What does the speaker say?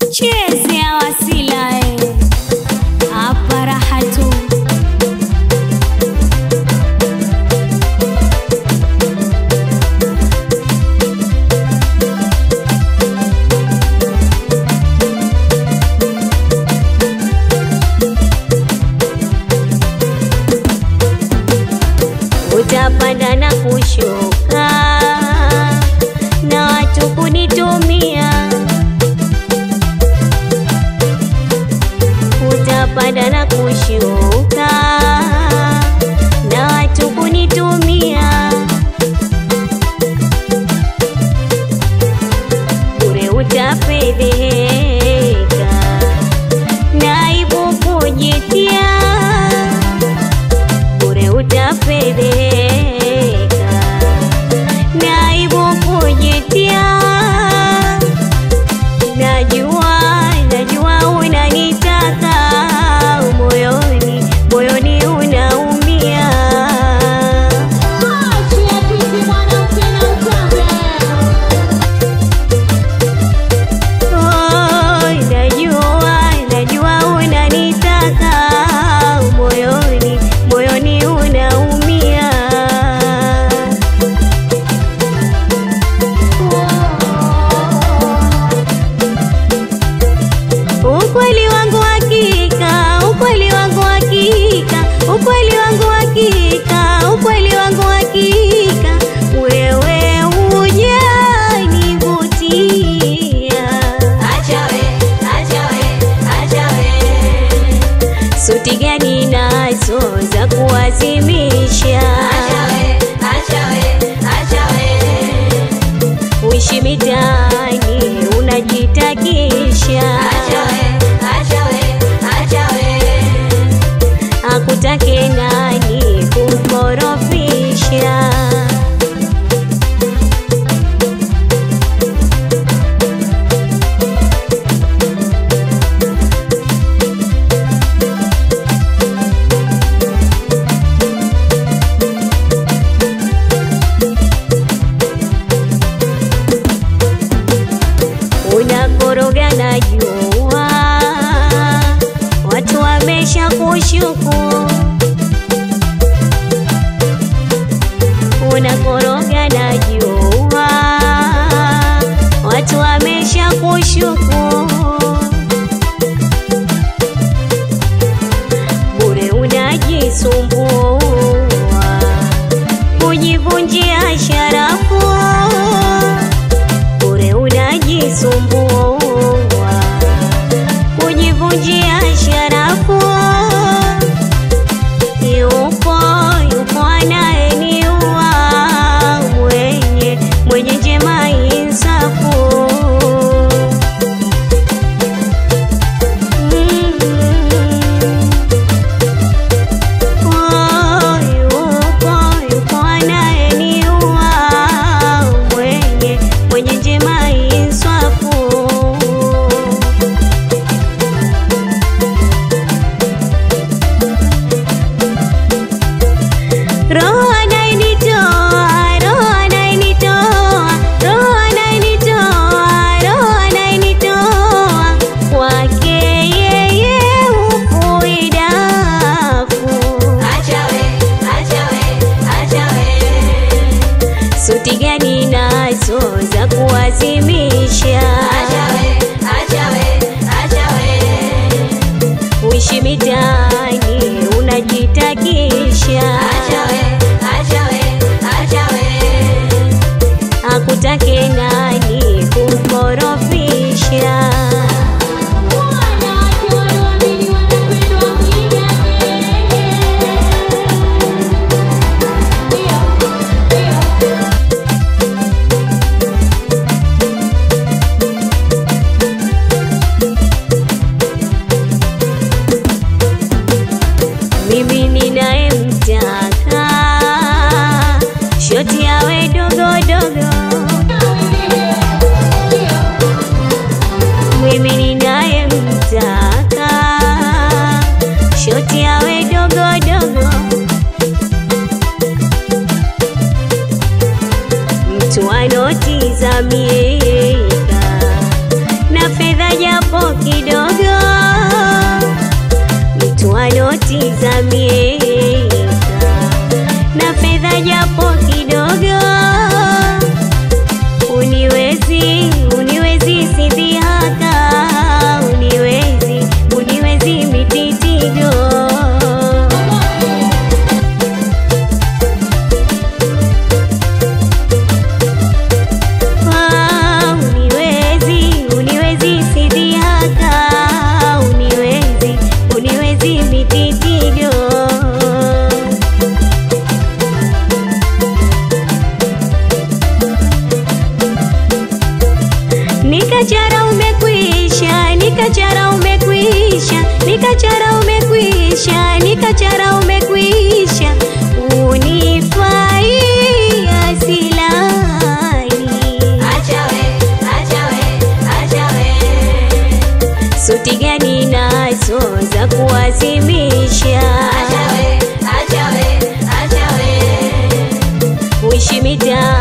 Chezea Wasila hapa raha tu. Utapanda na kushuka na watu kunitumia. Utapanda na kushuka na watu kunitumia. Bure utapeleka na aibu kujitia. Bure utapeleka na aibu kujitia. Najua unanitaka moyoni unaumia. Najua unanitaka moyoni unaumia. Ukweli wangu hakika, ukweli wangu hakika, ukweli wangu hakika, ukweli wangu hakika, wewe hujanivutia. Acha we. Suti gani nazo za kuwazimisha? Acha we. Uishi mitaani unajitakisha. Acha we. Akutake nani kumkorofisha? Unakoroga na jua, watu wamesha kushuku. Unakoroga na jua, watu wamesha kushuku. Bure unajisumbua kujivunjia sharafu. Bure unajisumbua kujivunjia sharafu. Yupo anayeniua, mwenye njema insafu. Yupo anayeniua, mwenye njema insafu. Roho anainitoa kwake yeye ufuidafu. Acha we. Suti gani nazo za kuwazimisha? Acha we. Uishi mitaani unajitakisha. Acha we. Akutake nani kumkorofisha? Mimi ninayemtaka shoti yawe dogo. Mimi ninayemtaka shoti yawe dogo. Mtu anotizamieka na fedha japo tizamieka na fedha japo kidogo. Uniwezi sidhihaka, uniwezi mititigo. Uniwezi sidhihaka, uniwezi mititigo. Nikachara umekwisha, nikachara umekwisha, nikachara umekwisha, nikachara umekwisha, unifai asilani. Acha we, suti gani nazo za kuwazimisha? Acha we, uishi mitaa